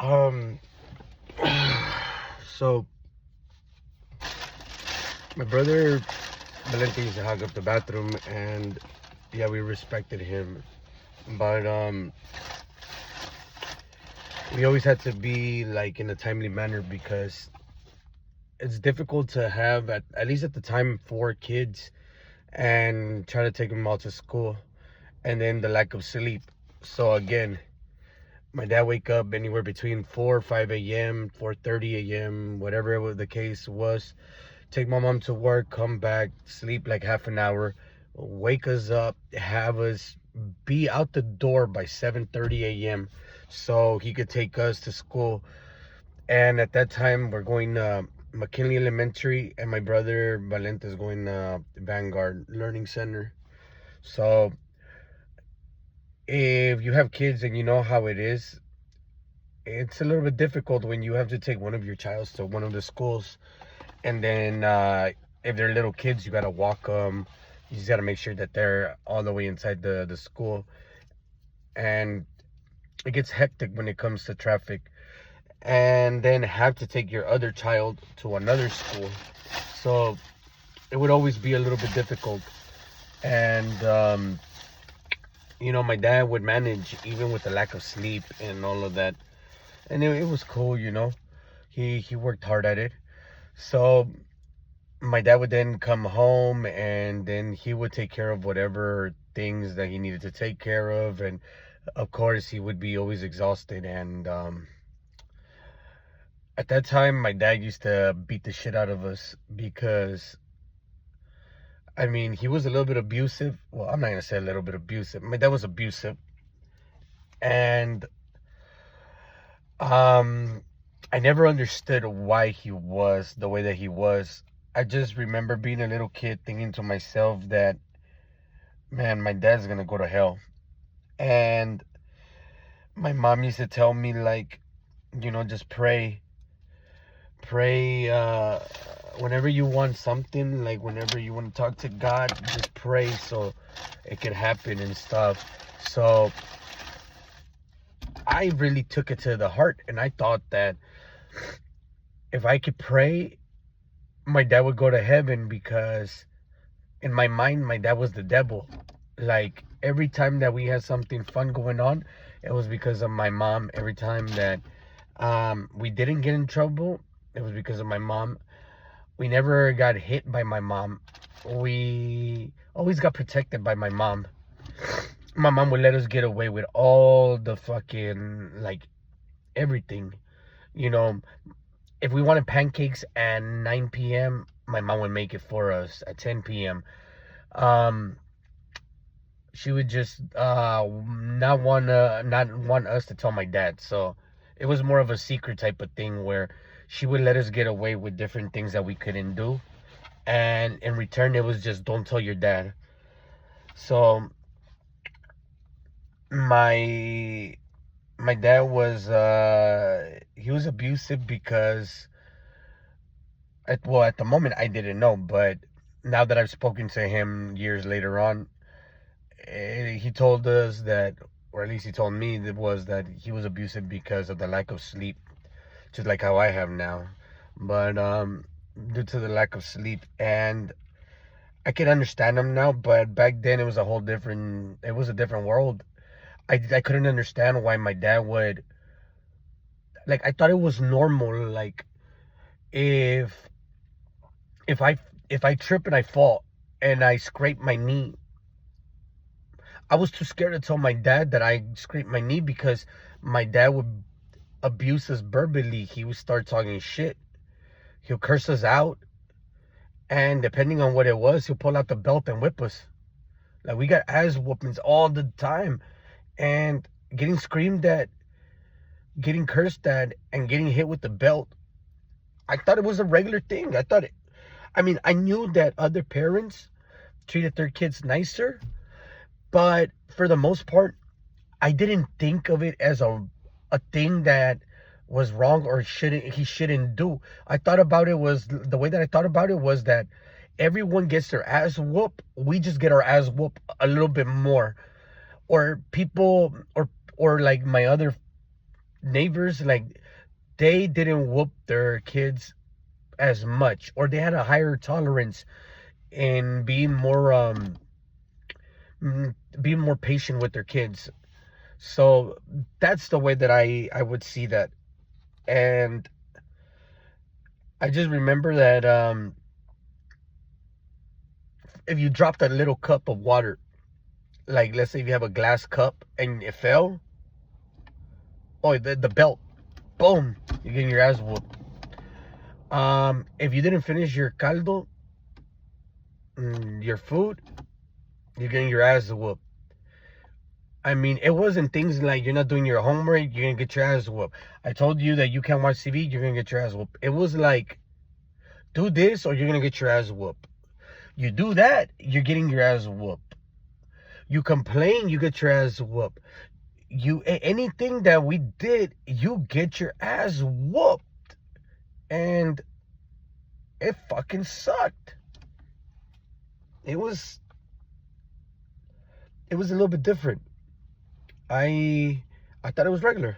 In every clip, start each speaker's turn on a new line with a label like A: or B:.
A: Um, so my brother Valente used to hog up the bathroom, and yeah, we respected him, but we always had to be like in a timely manner because it's difficult to have at least at the time 4 kids and try to take them all to school, and then the lack of sleep. So again, my dad wake up anywhere between 4 or 5 a.m., 4:30 a.m., whatever the case was. Take my mom to work, come back, sleep like half an hour, wake us up, have us be out the door by 7:30 a.m. so he could take us to school. And at that time, we're going McKinley Elementary, and my brother Valente is going Vanguard Learning Center. So if you have kids and you know how it is, it's a little bit difficult when you have to take one of your childs to one of the schools, and then if they're little kids, you gotta walk them. You just gotta make sure that they're all the way inside the school, and it gets hectic when it comes to traffic. And then have to take your other child to another school, so it would always be a little bit difficult. And my dad would manage even with the lack of sleep and all of that, and it was cool. He worked hard at it. So my dad would then come home, and then he would take care of whatever things that he needed to take care of, and of course he would be always exhausted. And at that time my dad used to beat the shit out of us because he was a little bit abusive. Well, I'm not gonna say a little bit abusive. My dad was abusive, and I never understood why he was the way that he was. I just remember being a little kid thinking to myself that, man, my dad's gonna go to hell. And my mom used to tell me, like, just pray, whenever you want something, like whenever you want to talk to God, just pray so it could happen and stuff. So I really took it to the heart, and I thought that if I could pray, my dad would go to heaven, because in my mind, my dad was the devil. Like, every time that we had something fun going on, it was because of my mom. Every time that we didn't get in trouble, it was because of my mom. We never got hit by my mom. We always got protected by my mom. My mom would let us get away with all the fucking, like, everything. You know, if we wanted pancakes at 9 p.m., my mom would make it for us at 10 p.m. She would just not want us to tell my dad. So it was more of a secret type of thing where she would let us get away with different things that we couldn't do, and in return it was just, don't tell your dad. So my dad was he was abusive because at the moment I didn't know, but now that I've spoken to him years later on, he told us that, or at least he told me, that was that he was abusive because of the lack of sleep, just like how I have now. But due to the lack of sleep, and I can understand him now, but back then it was a different world. I couldn't understand why my dad would, like, I thought it was normal, like, if if I if I trip and I fall and I scrape my knee, I was too scared to tell my dad that I scraped my knee, because my dad would abuse us verbally. He would start talking shit. He'll curse us out, and depending on what it was, he'll pull out the belt and whip us. Like, we got ass whoopings all the time, and getting screamed at, getting cursed at, and getting hit with the belt, I thought it was a regular thing. I knew that other parents treated their kids nicer, but for the most part, I didn't think of it as a thing that was wrong or he shouldn't do. I thought about it was the way that I thought about it was that everyone gets their ass whooped. We just get our ass whooped a little bit more, or people, or like my other neighbors, like, they didn't whoop their kids as much, or they had a higher tolerance in being more patient with their kids. So that's the way that I would see that. And I just remember that if you dropped a little cup of water, like let's say if you have a glass cup and it fell, oh, the belt, boom, you're getting your ass whooped. If you didn't finish your caldo, your food, you're getting your ass whooped. I mean, it wasn't things like you're not doing your homework, you're gonna get your ass whooped. I told you that you can't watch TV, you're gonna get your ass whooped. It was like, do this or you're gonna get your ass whooped. You do that, you're getting your ass whooped. You complain, you get your ass whooped. Anything that we did, you get your ass whooped. And it fucking sucked. It was a little bit different. I thought it was regular.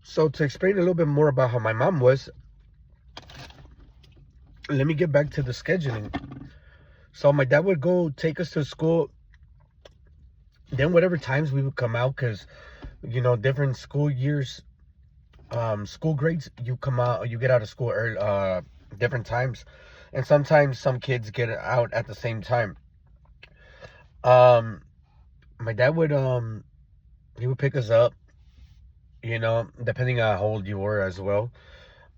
A: So to explain a little bit more about how my mom was, let me get back to the scheduling. So my dad would go take us to school. Then whatever times we would come out, because different school years, school grades, you get out of school early, different times, and sometimes some kids get out at the same time. My dad would he would pick us up, depending on how old you were as well.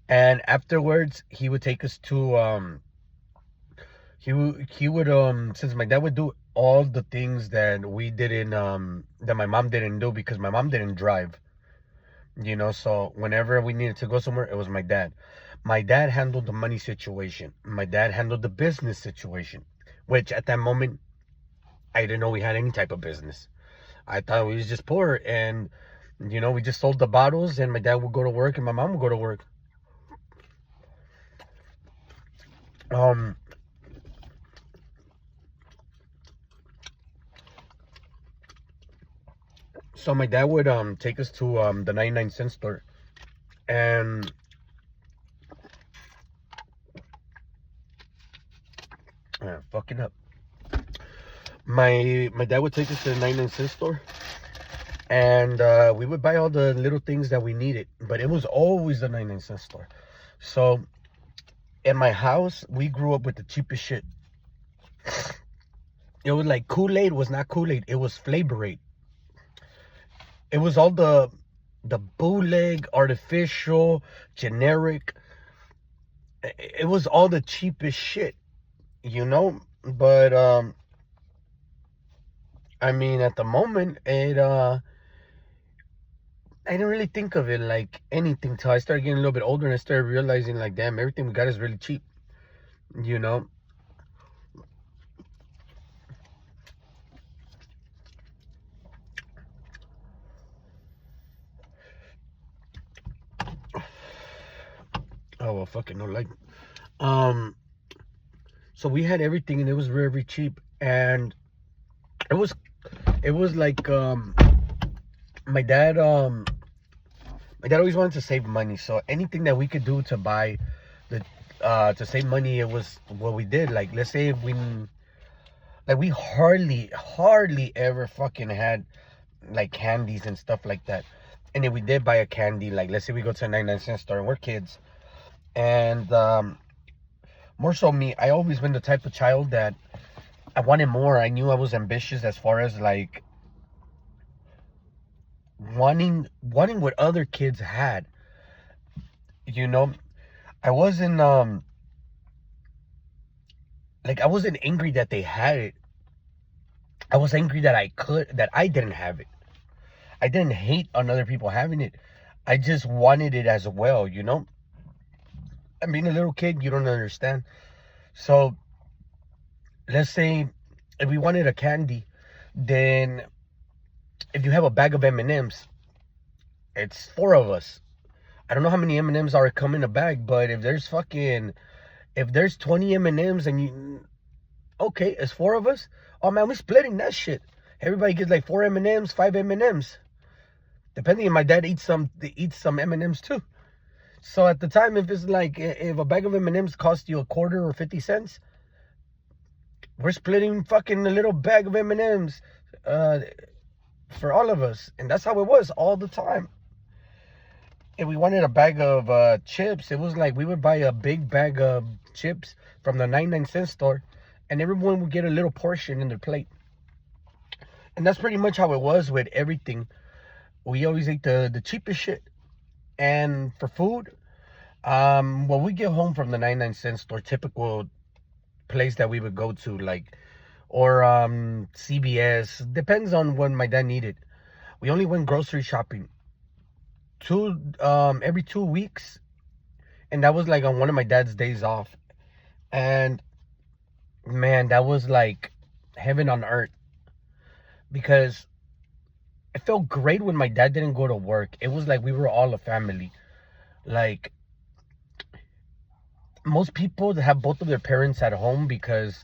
A: And afterwards, he would take us to he would since my dad would do all the things that we didn't that my mom didn't do, because my mom didn't drive. So whenever we needed to go somewhere, it was my dad. My dad handled the money situation. My dad handled the business situation, which at that moment I didn't know we had any type of business. I thought we was just poor, and we just sold the bottles, and my dad would go to work and my mom would go to work. So my dad would take us to the 99-cent store, and fucking up. My dad would take us to the 99-cent store, and we would buy all the little things that we needed, but it was always the 99-cent store. So in my house, we grew up with the cheapest shit. It was like Kool-Aid was not Kool-Aid, it was Flavor-Aid. It was all the bootleg, artificial, generic. It was all the cheapest shit, But I mean, at the moment, I didn't really think of it like anything till I started getting a little bit older, and I started realizing, like, damn, everything we got is really cheap, Oh well, fucking no, like, so we had everything, and it was very, very cheap, and it was like, my dad always wanted to save money, so anything that we could do to buy to save money, it was what we did. Like, let's say if we hardly ever fucking had like candies and stuff like that. And if we did buy a candy, like let's say we go to a 99-cent store and we're kids, and more so me, I always been the type of child that I wanted more. I knew I was ambitious as far as like wanting what other kids had. I wasn't like, I wasn't angry that they had it. I was angry that I didn't have it. I didn't hate on other people having it. I just wanted it as well, I mean, a little kid, you don't understand. So let's say if we wanted a candy, then if you have a bag of M&Ms, it's 4 of us. I don't know how many M&Ms are come in a bag, but if there's 20 M&Ms, and Okay, it's 4 of us. Oh man, we're splitting that shit. Everybody gets like 4 M&Ms, 5 M&Ms, depending. My dad eats some M&Ms too. So at the time, if it's like if a bag of M&Ms cost you a quarter or 50 cents, we're splitting fucking a little bag of M&Ms uh, for all of us, and that's how it was all the time. If we wanted a bag of chips, it was like we would buy a big bag of chips from the 99-cent store, and everyone would get a little portion in their plate. And that's pretty much how it was with everything. We always ate the cheapest shit. And for food, when we get home from the 99-cent store, typical place that we would go to, like, or CBS, depends on when my dad needed. We only went grocery shopping every 2 weeks, and that was like on one of my dad's days off. And man, that was like heaven on earth, because it felt great when my dad didn't go to work. It was like we were all a family. Like, most people that have both of their parents at home because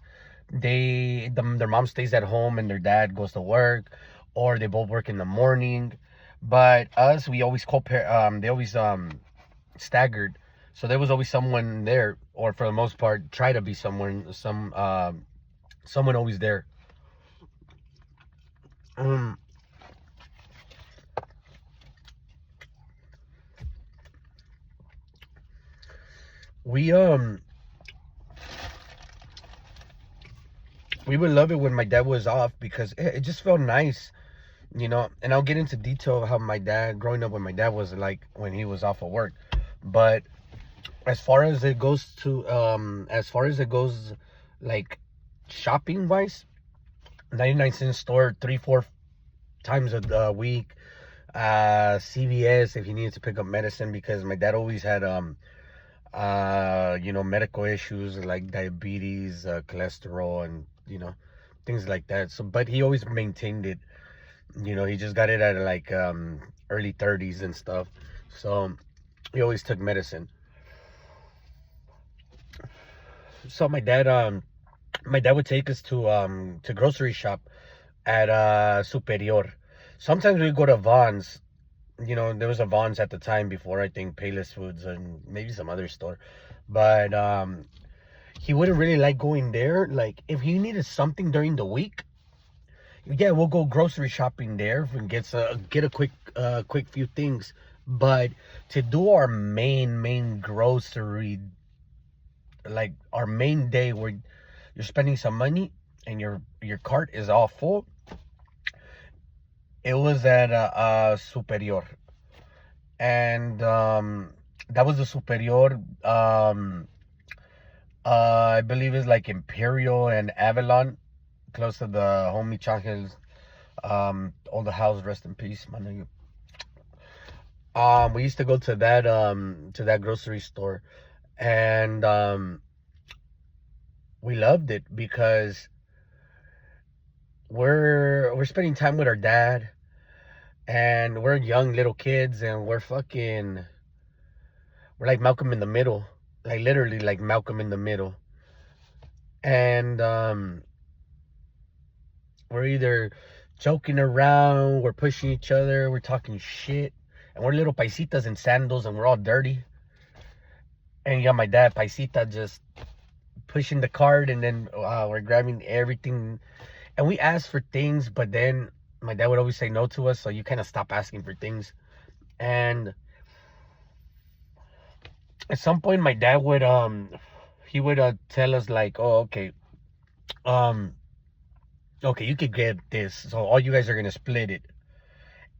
A: their mom stays at home and their dad goes to work, or they both work in the morning. But us, we always they always staggered, so there was always someone there, or for the most part try to be someone always there. um we we would love it when my dad was off, because it just felt nice, and I'll get into detail how my dad, growing up, when my dad was like when he was off of work. But as far as it goes, like, shopping wise, 99-cent store 3-4 times a week. CVS if he needed to pick up medicine, because my dad always had medical issues like diabetes, cholesterol, and things like that. So, but he always maintained it. He just got it at like early 30s and stuff. So he always took medicine. So my dad would take us to grocery shop at Superior. Sometimes we go to Vaughn's. There was a Vaughn's at the time before, I think, Payless Foods and maybe some other store. But he wouldn't really like going there. Like, if he needed something during the week, yeah, we'll go grocery shopping there and get a quick few things. But to do our main grocery, like our main day where you're spending some money and your cart is all full, it was at Superior. And that was the Superior. I believe it's like Imperial and Avalon, close to the homie Changels. Old house, rest in peace, my nigga. We used to go to that grocery store, and we loved it because we're spending time with our dad, and we're young little kids, and we're like Malcolm in the Middle, like literally like Malcolm in the Middle. And we're either joking around, we're pushing each other, we're talking shit, and we're little paisitas in sandals, and we're all dirty. And you got my dad, paisita, just pushing the cart, and then we're grabbing everything. And we asked for things, but then my dad would always say no to us, so you kind of stop asking for things. And at some point, my dad would he would tell us like, oh, um okay, you could get this, so all you guys are gonna split it.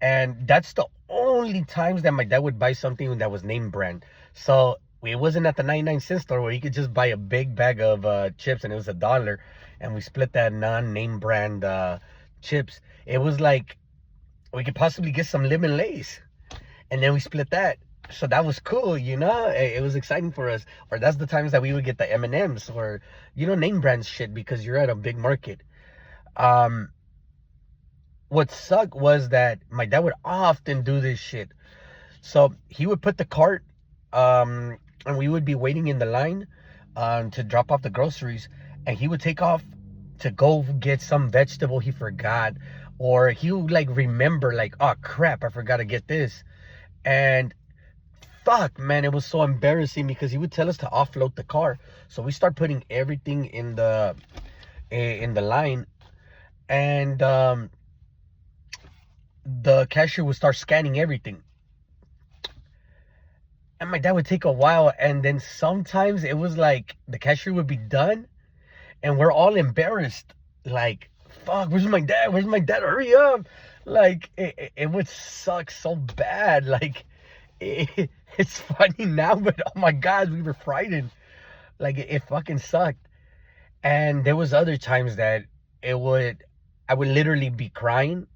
A: And that's the only times that my dad would buy something that was name brand. So it wasn't at the 99-cent store where you could just buy a big bag of chips and it was $1, and we split that non-name brand chips. It was like we could possibly get some lemon lace, and then we split that. So that was cool, it was exciting for us. Or that's the times that we would get the M&Ms, or name brand shit, because you're at a big market. What sucked was that my dad would often do this shit. So he would put the cart, and we would be waiting in the line to drop off the groceries, and he would take off to go get some vegetable he forgot, or he would like remember like, oh crap, I forgot to get this. And fuck, man, it was so embarrassing because he would tell us to offload the car. So we start putting everything in the line, and the cashier would start scanning everything. And my dad would take a while, and then sometimes it was like the cashier would be done, and we're all embarrassed. Like, fuck, where's my dad? Where's my dad? Hurry up! Like, it would suck so bad. Like, it's funny now, but oh my god, we were frightened. Like, it fucking sucked. And there was other times that I would literally be crying,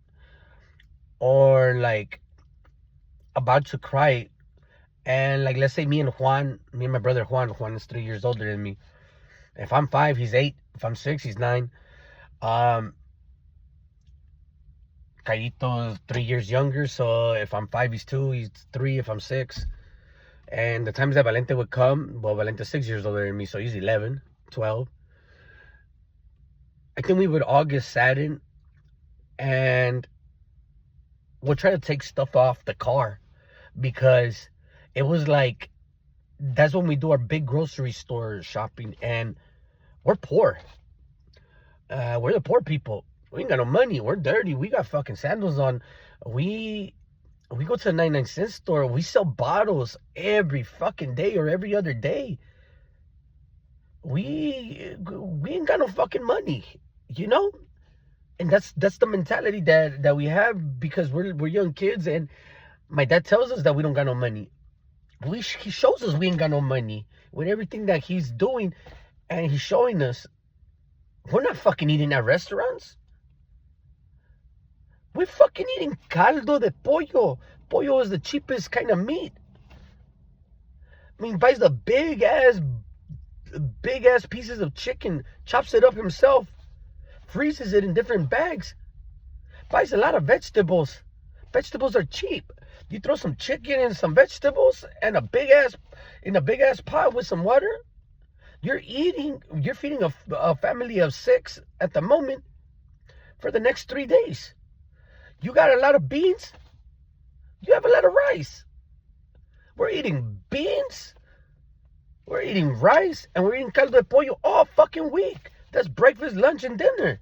A: or like about to cry. And like, let's say me and my brother Juan is 3 years older than me. If I'm 5, he's 8. If I'm 6, he's 9. Caíto's 3 years younger, so if I'm 5, he's 2, he's 3 if I'm 6. And the times that Valente would come, well, Valente's 6 years older than me, so he's 11, 12. I think we would all get saddened, and we'll try to take stuff off the car, because it was like, that's when we do our big grocery store shopping, and we're poor. We're the poor people. We ain't got no money. We're dirty. We got fucking sandals on. We go to the 99-cent store. We sell bottles every fucking day or every other day. We ain't got no fucking money, you know? And that's the mentality that we have, because we're young kids, and my dad tells us that we don't got no money. He shows us we ain't got no money with everything that he's doing, and he's showing us we're not fucking eating at restaurants. We're fucking eating caldo de pollo. Pollo is the cheapest kind of meat. I mean, buys the big ass pieces of chicken, chops it up himself, freezes it in different bags, buys a lot of vegetables. Vegetables are cheap. You throw some chicken and some vegetables and a big ass pot with some water. You're feeding a family of 6 at the moment for the next 3 days. You got a lot of beans. You have a lot of rice. We're eating beans. We're eating rice, and we're eating caldo de pollo all fucking week. That's breakfast, lunch, and dinner.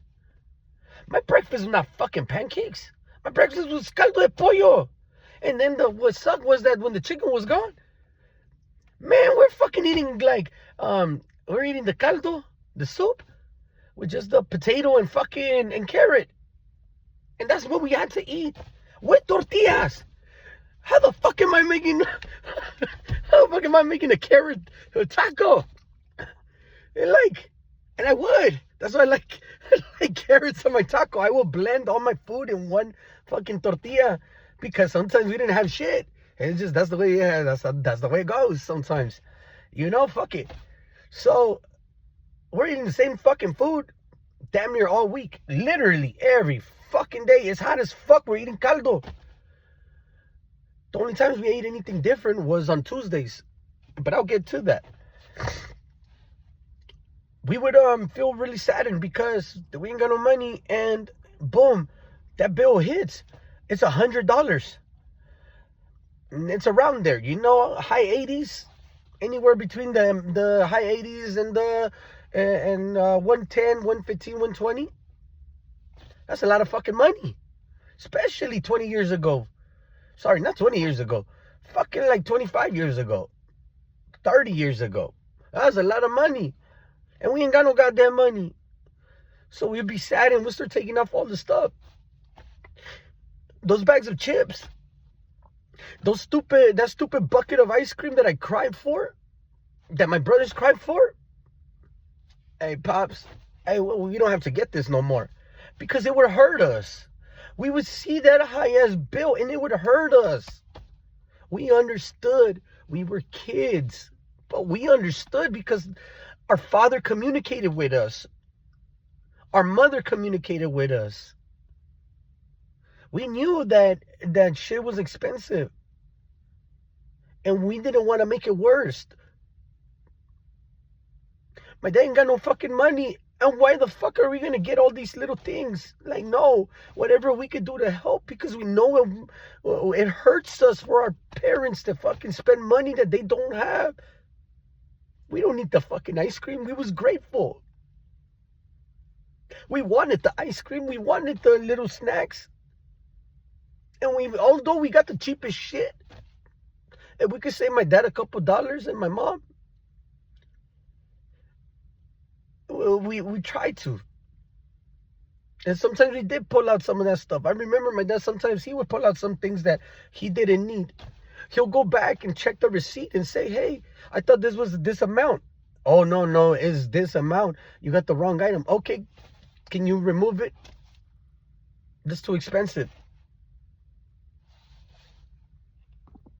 A: My breakfast was not fucking pancakes. My breakfast was caldo de pollo. And then what sucked was that when the chicken was gone, man, we're fucking eating like, we're eating the caldo, the soup, with just the potato and fucking and carrot. And that's what we had to eat with tortillas. How the fuck am I making a carrot taco? And I would. That's why I like carrots on my taco. I will blend all my food in one fucking tortilla, because sometimes we didn't have shit. It's just, that's the way, that's the way it goes sometimes. You know, fuck it. So we're eating the same fucking food damn near all week. Literally every fucking day. It's hot as fuck. We're eating caldo. The only times we ate anything different was on Tuesdays, but I'll get to that. We would feel really saddened because we ain't got no money, and boom, that bill hits. It's $100. And it's around there, you know, high 80s, anywhere between the high 80s and 110, 115, 120. That's a lot of fucking money, especially 20 years ago. Sorry, not 20 years ago. Fucking like 25 years ago. 30 years ago. That was a lot of money. And we ain't got no goddamn money. So we'd be sad, and we'll start taking off all the stuff. Those bags of chips. That stupid bucket of ice cream that I cried for. That my brothers cried for. Hey, Pops. Hey, we don't have to get this no more. Because it would hurt us. We would see that high-ass bill, and it would hurt us. We understood. We were kids. But we understood because our father communicated with us. Our mother communicated with us. We knew that shit was expensive. And we didn't want to make it worse. My dad ain't got no fucking money. And why the fuck are we gonna get all these little things? Like, no, whatever we could do to help, because we know it hurts us for our parents to fucking spend money that they don't have. We don't need the fucking ice cream. We was grateful. We wanted the ice cream. We wanted the little snacks. And although we got the cheapest shit, if we could save my dad a couple dollars and my mom, we tried to. And sometimes we did pull out some of that stuff. I remember my dad, sometimes he would pull out some things that he didn't need. He'll go back and check the receipt and say, hey, I thought this was this amount. Oh, no, it's this amount. You got the wrong item. Okay, can you remove it? This is too expensive.